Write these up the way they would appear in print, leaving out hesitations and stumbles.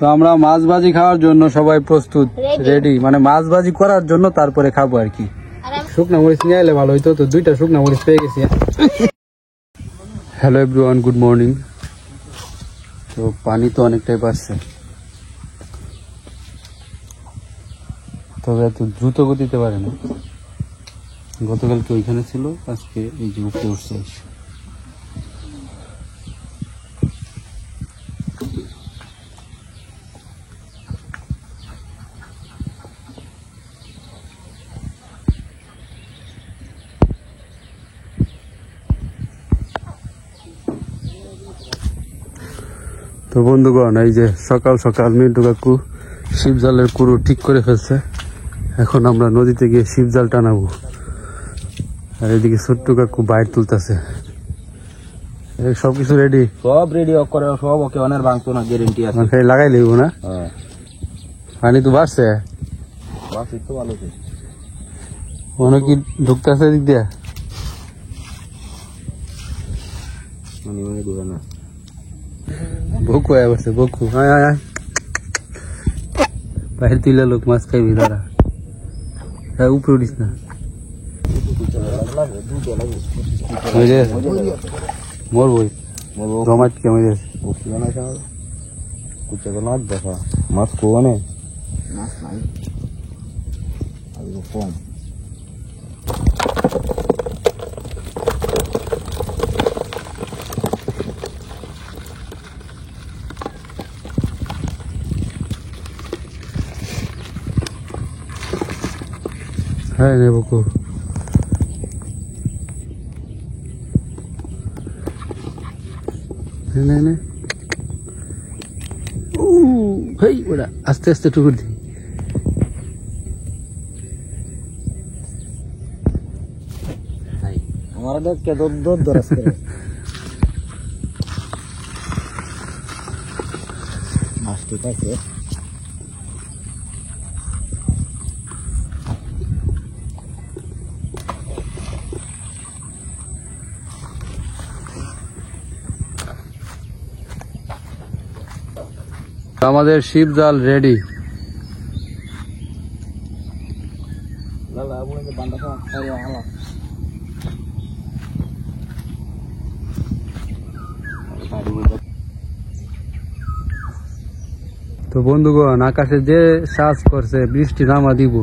তো আমরা মাছ ভাজি খাওয়ার জন্য সবাই প্রস্তুত, রেডি, মানে মাছ ভাজি করার জন্য তারপরে খাবো আর কি। শুকনা মরিচ নিয়ে এলে ভালো হইতো, তো 2টা শুকনা মরিচ পেয়ে গেছি। Hello everyone, good morning. তো পানি তো অনেকটাই বাড়ছে, তবে এত দ্রুত গতিতে পারে না। গতকালকে ওইখানে ছিল, আজকে এই যে উপরে উঠছে। তো বন্ধুগণ, এই যে সকাল সকাল মিন্টু কাকু শিবজালের কুরু ঠিক করে ফেলছে। এখন আমরা নদীতে গিয়ে শিবজাল টানাবো। আর এদিকে ছোট্ট কাকু বাইর তুলতেছে। সবকিছু রেডি, সব রেডি করে, সব ওকে, অনেক ভাঙতো না, গ্যারেন্টি আছে। মানে লাগাই লিব না? পানি তো বাড়ছে, তো ভালো মনে কি ঢুকতেছে দিক দিয়ে। না বকু আয় বসে, বকু আয় আয় আয়। বাইরে তুইলে লোক মাছ খাইবি দাঁড়া। হ্যাঁ, উপরে উঠিস না, মরবই জমাট কে মরে দেখা মাছ কোনে কম। হ্যাঁ নে বকু। নে নে, হেই ওরা আস্তে আস্তে টুকুর দি। আমার দেখ কে দর দরাস করে মাছ ঠিক আছে। আমাদের শিবজাল রেডি। তো বন্ধুগণ, আকাশে যে শ্বাস করছে বৃষ্টি নামা দিব,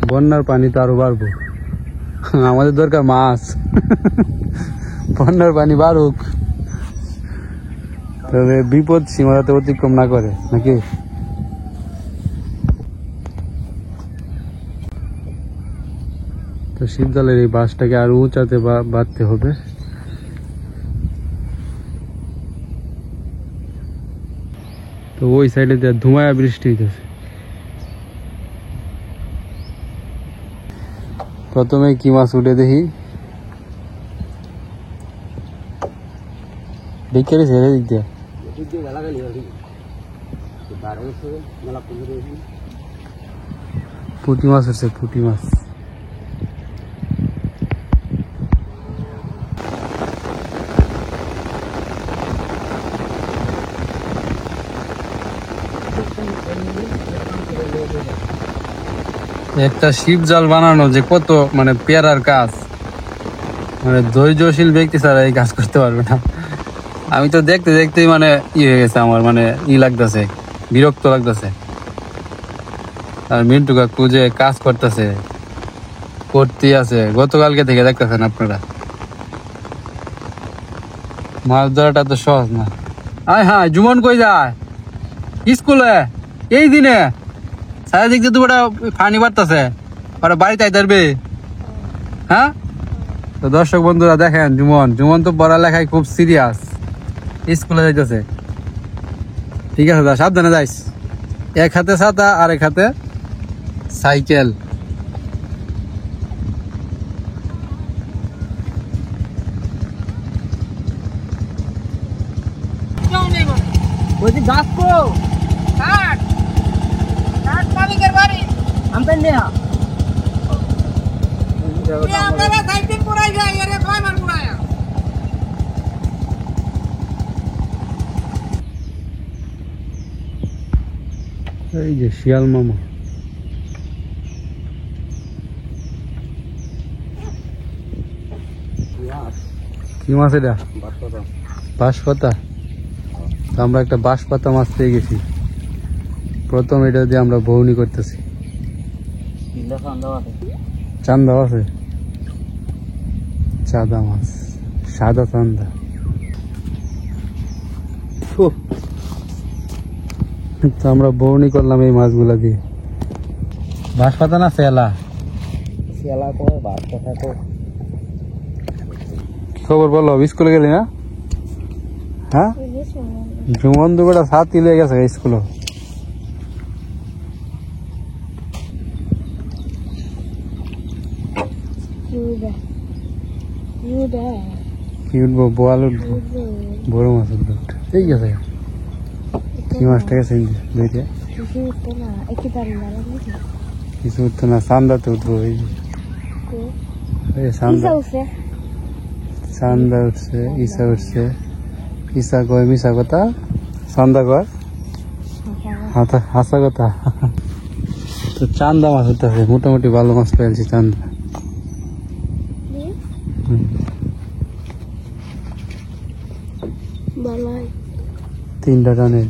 বন্যার পানি তো আরো বাড়বো। আমাদের দরকার মাছ, বন্যার পানি বাড়ুক, তবে বিপদ সীমাতে অতিক্রম না করে, নাকি? তো শিবজালের এই বাঁশটাকে আরো উঁচাতে বাঁধতে হবে। তো ওই সাইডে ধুমায়া বৃষ্টি হইতেছে। প্রথমে কি মাছ উঠে দেখি, দেখে ছেড়ে দিক দিয়া। পুঁটি মাছ হচ্ছে, পুঁটি মাছ। একটা শিবজাল বানানো যে কত মানে পেয়ারার কাজ, মানে ধৈর্যশীল ব্যক্তি ছাড়া এই কাজ করতে পারবে না। আমি তো দেখতে দেখতেই মানে হয়ে গেছে আমার, মানে লাগতেছে, বিরক্ত লাগতেছে। আর মিন্টু কাকু যে কাজ করতেছে, করতেই আছে গতকালকে থেকে, দেখতেছেন আপনারা। মাছ ধরাটা তো সহজ না। আয় হ্যাঁ, জুমন কই যায় স্কুলে এই দিনে? চারিদিক দিয়ে তো পানি বাড়তেছে, ওরা বাড়িতে ধরবে। হ্যাঁ, তো দর্শক বন্ধুরা দেখেন, জুমন তো পড়ালেখায় খুব সিরিয়াস, স্কুলে যাইতেছে। ঠিক আছে দা, সাবধানে যাইস। এক হাতে ছাতা আর এক হাতে সাইকেল। এই যে শিয়াল মামা। কি মাছ এটা? বাঁশপাতা। তো আমরা একটা বাঁশপাতা মাছ পেয়ে গেছি। প্রথম এটা দিয়ে আমরা বউনি করতেছি। চান্দা আছে, চাঁদা মাছ, সাদা চান্দা। তো আমরা বউনি করলাম এই মাছগুলা দিয়ে। বাঁশপাতা না চেলা? শিয়ালা করে ভাত কথা তো খবর বলো, স্কুলে গেলি না? হ্যাঁ, জুমন দুটা সাথী লেগে গেছে স্কুলে। কি উঠবো? বোয়াল উঠবো, বড় মাছ উঠবো। ঠিক আছে, কি মাছটা গেছে দুইটা? কিছু উঠতো না, চান্দাতে উঠবো। এই চান্দা, চান্দা উঠছে, ইসা উঠছে। ইসা কয় মিশা কথা, চান্দা কয় হাসা কথা। তো চান্দা মাছ উঠতেছে, মোটামুটি ভালো মাছ পেয়েছি চান্দা। তিনটা টানের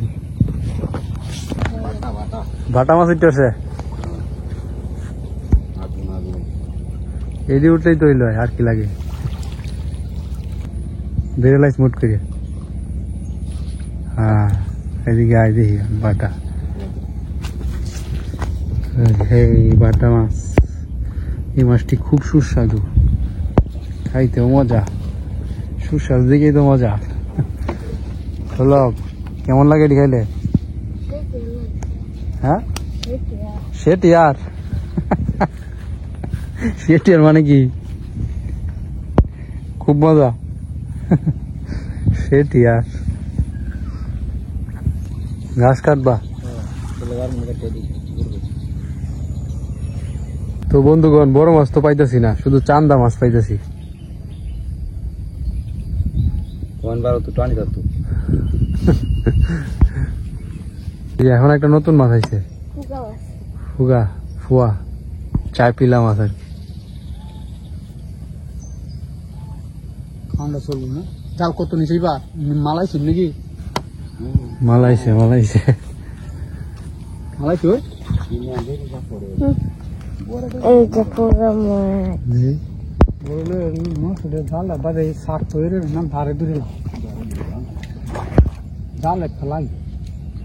বাটা মাছ উঠতেছে। এদি উঠলেই তো হইলো, আর কি লাগে? বেরোলাইস মুট করে। হ্যাঁ, এদিকে আয় দেখি বাটা। এই বাটা মাছ, এই মাছটি খুব সুস্বাদু, খাইতেও মজা, সুস্বাদু দিকেই তো মজা। হলো, কেমন লাগে এটি খাইলে? হ্যাঁ, সেটি আর সেটি আর মানে কি? খুব মজা। সেটি আর ঘাস কাটবা। তো বন্ধুগণ, বড় মাছ তো পাইতেছি না, শুধু চান্দা মাছ পাইতেছি। এখন একটা নতুন মাছ আইছে, ফুগা ফুয়া, চায় পিলা মাছ আর কি। চলবো না, জাল কত নিচে বা মালাইছি নাকি? মালাইছে মালাইছে মালাইছে।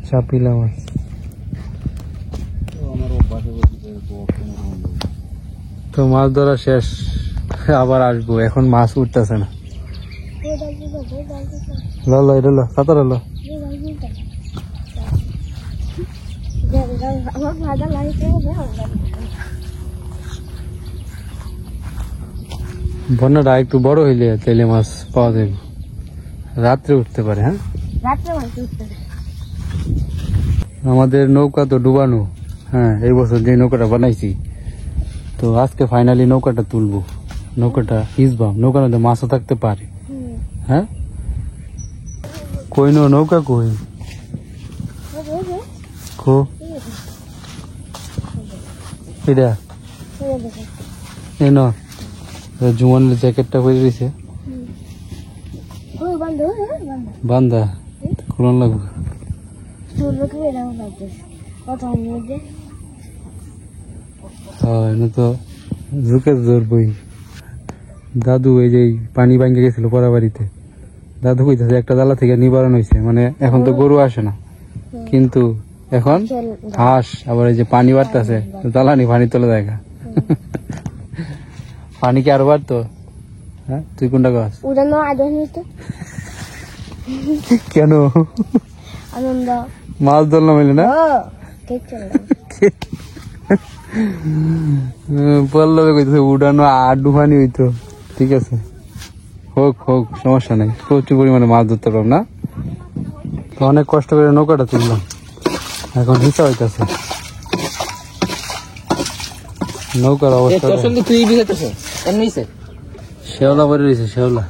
চাপিলা মাছ। তো মাছ ধরা শেষ, আবার আসবো। এখন মাছ উঠতেছে না। লো এটা লো, সাঁতার লো। বন্যাটা একটু বড় হইলে তেলে মাছ পাওয়া যাবে, রাত্রে উঠতে পারে। হ্যাঁ, আমাদের নৌকা তো ডুবানো। হ্যাঁ, এই বছর যে নৌকাটা বানাইছি, তো আজকে ফাইনালি নৌকাটা তুলবো, নৌকাটা হিসবাম। নৌকার মধ্যে মাছও থাকতে পারে। হ্যাঁ, কই নৌকা কই খো এটা ন জুমানের জ্যাকেটটা পরে রয়েছে, বান্ধা খুলন লাগবে। তো ঝুঁকে জোর বই। দাদু এই যে পানি ভাঙ্গে গেছিল পরা বাড়িতে, দাদু কইতেছে একটা জালা থেকে নিবারণ হয়েছে। মানে এখন তো গরু আসে না, কিন্তু এখন হাঁস, আবার এই যে পানি বাড়তেছে, জ্বালানি পানি তোলা জায়গা। পানি কি আরো বাড়তো? হ্যাঁ, তুই কোনটা গাছ? কেন মাছ ধরলাম হইলে না? পল্লবে কইতেছে উড়ানো আড্ডু পানি হইতো। ঠিক আছে, হোক হোক, সমস্যা নাই। প্রচুর পরিমাণে মাছ ধরতে পারব না। তো অনেক কষ্ট করে নৌকাটা তুললাম, এখন হিসা হইতেছে। নৌকার অবস্থা শেওলা পরে রয়েছে, শেওলা।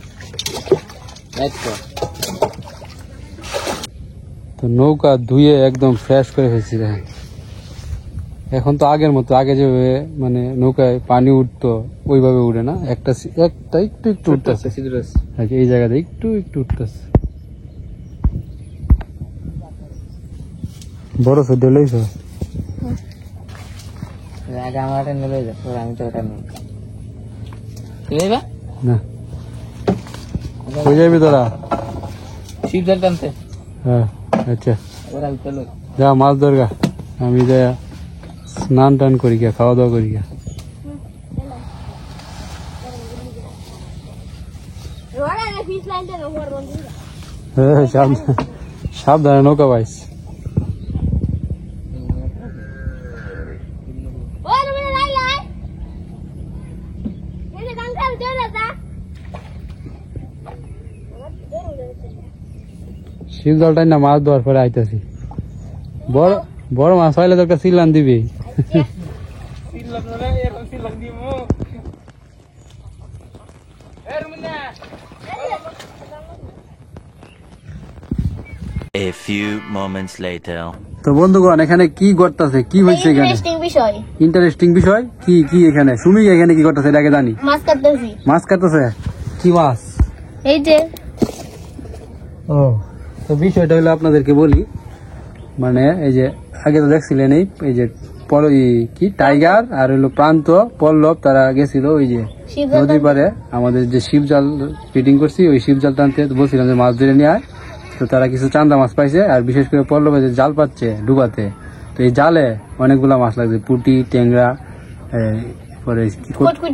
তো নৌকা ধুয়ে একদম ফ্রেশ করে ফেলছি। দেখেন এখন তো আগের মতো আগে যেভাবে মানে নৌকায় পানি উঠতো ওইভাবে উঠে না, একটা একটু একটু উঠতেছে এই জায়গাতে একটু একটু উঠতেছে। বড় সে লইছ আগে আমার একটা নিয়ে যা, আমি তো ওটা নিই না, হয়ে যাবি তোরা। শিব জল টানতে হ্যাঁ আচ্ছা ওরা চলো যা মাছ ধরগা, আমি যা স্নান টান করি গা, খাওয়া দাওয়া করি গা। হ্যাঁ সাবধানে নৌকা পাইস। শিব জলটাই না মাছ ধোয়ার পরে আইতাছি। বড় বড় মাছ হইলে তো একটা সিলান দিবি। A few moments later. তো বন্ধুগণ এখানে কি করতেছে, কি হয়েছে এখানে? ইন্টারেস্টিং বিষয় কি কি এখানে? সুমি এখানে কি করতেছে এটা আগে জানি। মাছ কাটতেছি। মাছ কাটতেছে? কি মাছ? এই যে ও তো বিষয়টা হলো আপনাদেরকে বলি, মানে এই যে আগে তো দেখছিলেন এই যে কি টাইগার আর হলো প্রান্ত পল্লব তারা গেছিল ওই যে নদীর পারে আমাদের যে শিব জাল ফিটিং করছি ওই শিব জাল টানতে, বলছিলাম যে মাছ ধরে নিয়ে আয়। তো তারা কিছু চান্দা মাছ পাইছে, আর বিশেষ করে পল্লবে যে জাল পাচ্ছে ডুবাতে, তো এই জালে অনেকগুলা মাছ লাগছে, পুঁটি ট্যাংরা পরে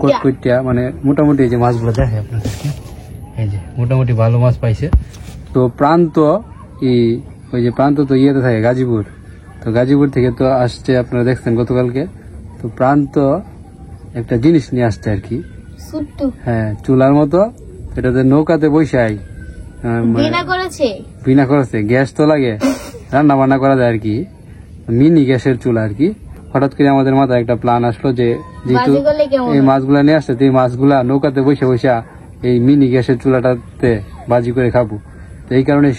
কটকটিয়া, মানে মোটামুটি এই যে মাছগুলো দেখে আপনাদেরকে, এই যে মোটামুটি ভালো মাছ পাইছে। তো প্রান্ত ওই যে প্রান্ত তো ইয়েতে থাকে গাজীপুর, তো গাজীপুর থেকে তো আসছে আপনারা দেখছেন গতকালকে। তো প্রান্ত একটা জিনিস নিয়ে আসছে আর কি, হ্যাঁ চুলার মতো, এটাতে নৌকাতে বৈশাই বিনা করেছে, গ্যাস তো লাগে, রান্না বান্না করা যায় আর কি, মিনি গ্যাসের চুলা আর কি। হঠাৎ করে আমাদের মাথায় একটা প্ল্যান আসলো যে যেহেতু এই মাছগুলা নিয়ে আসছে, এই মাছগুলা নৌকাতে বসে বসে এই মিনি গ্যাসের চুলাটাতে বাজি করে খাবো। তো এই কারণে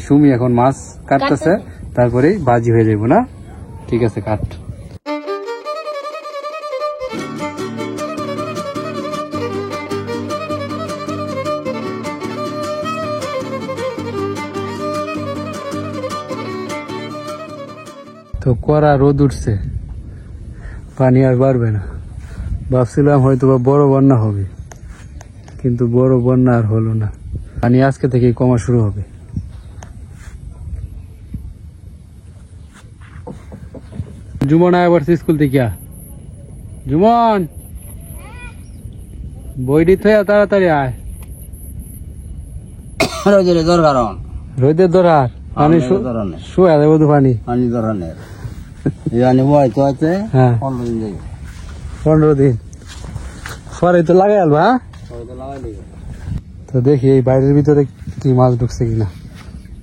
সুমি এখন মাছ কাটতেছে, তারপরে বাজি হয়ে যাবো না। ঠিক আছে কাট। তো কড়া রোদ উঠছে, পানি আর বাড়বে না। ভাবছিলাম হয়তো বা বড় বন্যা হবে, কিন্তু বড় বন্যা আর হলো না, পানি আজকে থেকেই কমা শুরু হবে। জুমন আয় পড়ছে স্কুল থেকে, জুমন বইটি থয়া তাড়াতাড়ি আয়। রোদের দরকার পানি শুয়া দেবো তো পানি ধরনের তো আছে। হ্যাঁ 15 দিন পরে তো লাগাই আলবা। তো দেখি এই বাইরের ভিতরে কি মাছ ঢুকছে কিনা,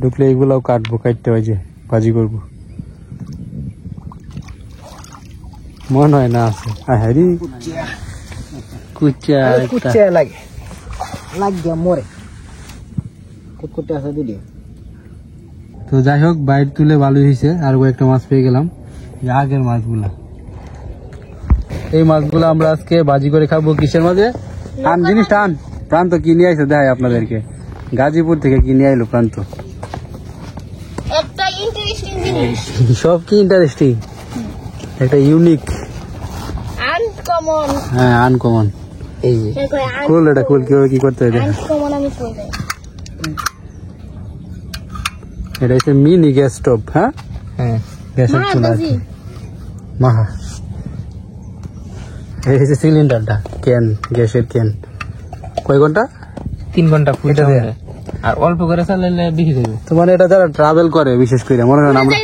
ঢুকলে এইগুলাও কাটবো, কাটতে হয় যে ভাজি করবো। মনে হয় না আছে, হ্যারি কুচা লাগে লাগিয়া মরে কুটকুটে আছে দিদি। তো যাই হোক বাইরে তুলে ভালোই হয়েছে, আর একটা মাছ পেয়ে গেলাম, আগের মাছগুলা। এই মাছগুলো আমরা আজকে ভাজি করে খাবো। কিসের মাঝে টান জিনিস টান, প্রান্ত কি নিয়ে আইছে দেখাই আপনাদেরকে, গাজীপুর থেকে কি নিয়ে আইলো প্রান্ত। সব কি ইন্টারেস্টিং, একটা ইউনিক, হ্যাঁ আনকমন। এই যে কুল, এটা কুল কিভাবে কি করতে হয় এটা হচ্ছে মিনি গ্যাস স্টোভ। হ্যাঁ হ্যাঁ গ্যাসের চুলা মাহা। এই হচ্ছে সিলিন্ডারটা, ক্যান গ্যাসের ক্যান। কয় ঘন্টা? 3 ঘন্টা ফুটে আর অল্প করে চালালে বেশি যাবে। তো মানে এটা যারা ট্রাভেল করে বিশেষ করে, মনে করেন আমরা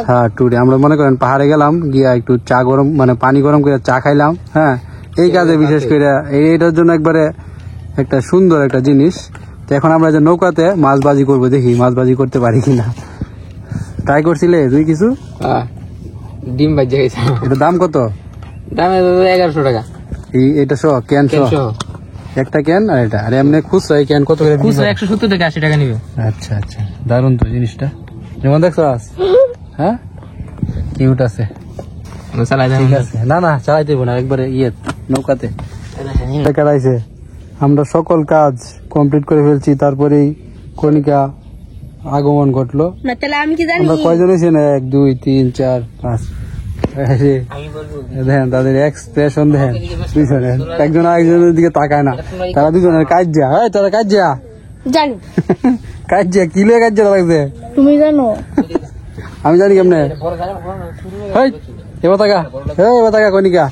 হ্যাঁ ট্যুরে আমরা মনে করেন পাহাড়ে গেলাম, গিয়া একটু চা গরম মানে পানি গরম করে চা খাইলাম, হ্যাঁ এই কাজে বিশেষ করে এইটার জন্য একবারে একটা সুন্দর একটা জিনিস। তো এখন আমরা যে নৌকাতে মাছ বাজি করবো, দেখি মাছ বাজি করতে পারি কিনা। ট্রাই করছিলে তুই কিছু? ডিম বাজে গেছে। এটা দাম কত? দাম 1100 টাকা। এটা সহ ক্যান সহ একটা ক্যান, আর এটা আর এমনি খুচরা এই ক্যান কত করে? খুচরা 170 থেকে 80 টাকা নিবে। আচ্ছা আচ্ছা দারুন তো জিনিসটা, যেমন দেখছো হ্যাঁ কিউট আছে। চালাই ঠিক আছে, না না চালাইতে হইব না, একবারে নৌকাতে কাটাইছে। আমরা সকল কাজ কমপ্লিট করে ফেলছি, তারপরেই কণিকা আগমন ঘটলো। না তাহলে আমি কি জানি? আমরা কয়জন হয়েছি না, 1 2 3 4 5, দেখেন তাদের এক্সপ্রেশন দেখেন দুইজনের, একজন আরেকজনের দিকে তাকায় না, তারা দুজনের কাজ যা, তারা কাজ যা জানি। কাজ যা কি লিয়ে কাজ যা লাগছে তুমি জানো? আমি জানি কেমনে। এবার তাকা কণিকা,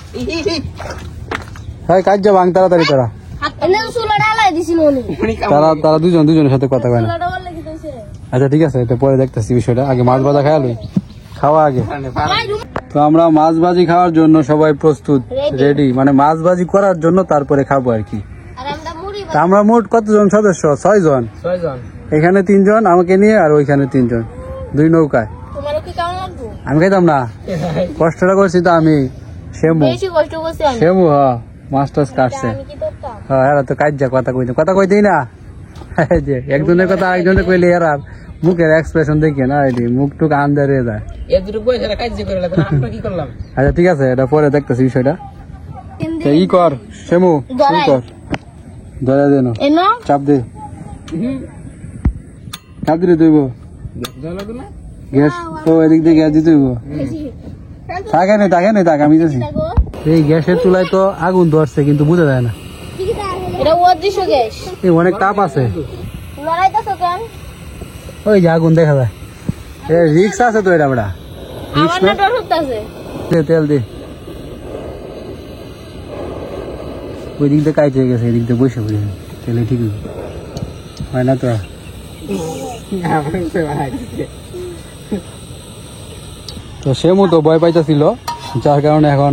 কাজ যা ভাঙ তাড়াতাড়ি তারা, এনে চুলা ডালাই দিছিল উনি। তারা দুজনের সাথে কথা কয় না। চুলা ডাল লাগি কইছে। আচ্ছা ঠিক আছে, এটা পরে দেখতেছি বিষয়টা, আগে মাছ ভাজা খাওয়া আগে। তো আমরা মাছ ভাজি খাওয়ার জন্য সবাই প্রস্তুত, রেডি, মানে মাছ ভাজি করার জন্য তারপরে খাবো আর কি। আর আমরা মুড়ি তা আমরা মোট কতজন সদস্য? 6 জন। এখানে 3 জন আমাকে নিয়ে, আর ওইখানে 3 জন, 2 নৌকায়। তোমার কি কেমন লাগবে? আমি খাইতাম না, কষ্টটা করছি তো আমি। বেশি কষ্ট করছি আমি। শেমু মাছ টাছ কাটছে। আমি কি করতাম? এরা তো কাজ যা কথা কইতেই না, যে একজনের কথা আরেকজনের কইলে এরা মুখের এক্সপ্রেশন দেখে না, মুখ টুক আন্দার হয়ে যায়। আচ্ছা ঠিক আছে, এটা পরে দেখতেছি বিষয়টা। ই কর শেমু, শুরু কর, ধরে দেন, এনো চাপ দে, চাপ দিলে তুইব গ্যাস তো এদিক দিয়ে গ্যাস দিতে হইব। থাকে নেই আমি যাচ্ছি। এই গ্যাসের চুলায় তো আগুন ধরছে কিন্তু বোঝা যায় না, এটা অদৃশ্য গ্যাস। এই অনেক তাপ আছে, লড়াইতেছো কেন? ওই যে আগুন দেখা যায়, রিক্স আছে তো এটা বড়া, আমার না ডর হচ্ছে। তেল দে, ওই দিক দিয়ে কাজ হয়ে গেছে, এদিক দিয়ে বসে পড়ে তেলে ঠিক হয় না তো। তো সেমু তো ভয় পাইতেছিল, যার কারণে এখন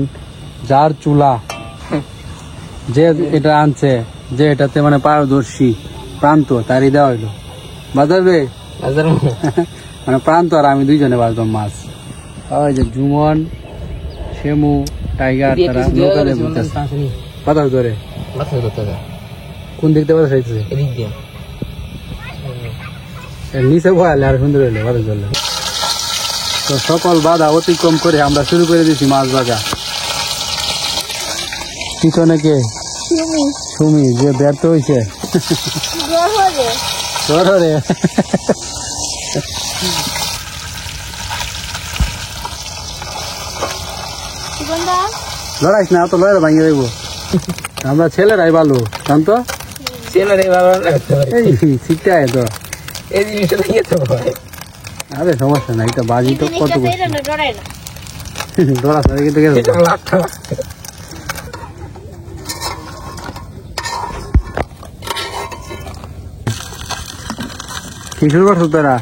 যার চুলা, যে এটা আনছে, যে এটাতে মানে পারদর্শী প্রান্ত, তারই দেওয়া হইলো বাজাবে মানে প্রান্ত, আর আমি 2 জনে বাজতাম মাছ। ওই যে জুমন, সেমু, টাইগার, তারা নৌকাতে বাতাস ধরে কোন দিকতে বাতাস হইতেছে, নিচে ভয়ালে আর সুন্দর হইলো বাতাস ধরলে। তো সকল বাধা অতিক্রম করে আমরা শুরু করে দিয়েছি মাছ ভাজা। পিছনে কে? সুমি, যে ব্যর্থ হয়েছে লড়াইস না তো, লড়াই ভাঙিয়ে দেবো। আমরা ছেলেরাই ভালো, জানতো শিখতে আয় তো, আরে সমস্যা নাই, এটা বাজি তো কত ডরাস না কিন্তু কি শুরু করছো তারা?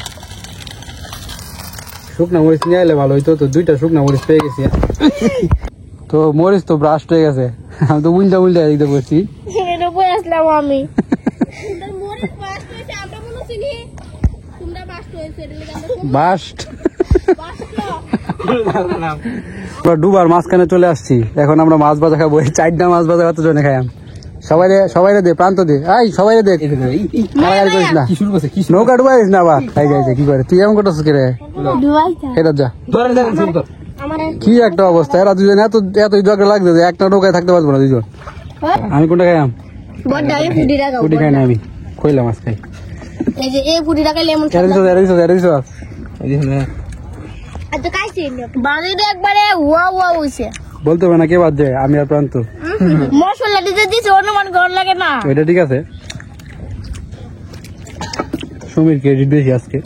শুকনা মরিচ নিয়ে এলে ভালো হইতো, তো 2টা শুকনা মরিচ পেয়ে গেছি। তো মরিচ তো ব্রাস্ট হয়ে গেছে, আমি তো উল্টা এদিকে করছি। আমি বাস্ট ডুবার মাঝখানে চলে আসছি, এখন আমরা মাছ ভাজা খাবো। 4টা মাছ ভাজা কত জনে খাই? সবাই দে, প্রান্ত দে, সবাই দে, করিস না, নৌকা ডুবাইস না আবার। কি করে তুই এমন করতেছিস কে রে? এটা যা, কি একটা অবস্থা, এরা 2 জন এত ঝগড়া লাগছে যে একটা নৌকায় থাকতে পারবো না 2 জন। আমি কোনটা খাইলাম? পুটি খাই না, আমি কইলাম মাছ খাই। বলতে হবে না কে বাদ দেয়, আমি আর প্রান্ত। মশলা দিতে দিছে, অনুমান করার লাগে না। এটা ঠিক আছে, সুমির ক্রেডিট বেশি আজকে।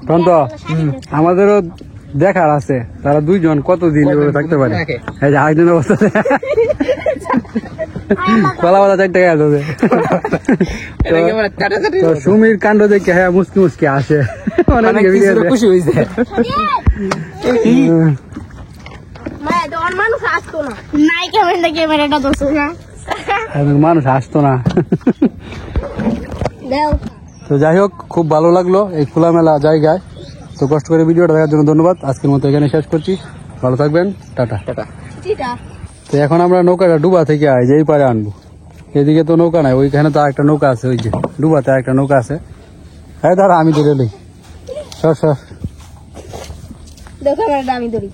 প্রান্ত, আমাদেরও দেখার আছে তারা 2 জন কতদিন এভাবে থাকতে পারে। এই যে আরেকজন অবস্থা কলা পাতা 4 টাকা আছে। তো সুমির কাণ্ড দেখে হ্যাঁ মুসকি আসে, খুশি হয়েছে। মানুষ আসতো না। তো যাই হোক, খুব ভালো লাগলো এই খোলামেলা জায়গায়। তো কষ্ট করে ভিডিওটা দেখার জন্য ধন্যবাদ। আজকের মতো এখানে শেষ করছি, ভালো থাকবেন, টাটা। তো এখন আমরা নৌকাটা ডুবা থেকে এই পারে আনবো, এদিকে তো নৌকা নাই, ওইখানে তো একটা নৌকা আছে, ওই যে ডুবাতে একটা নৌকা আছে। হ্যাঁ দাঁড়া, আমি ধরে লই, সর। দেখো ক্যামেরাটা আমি ধরি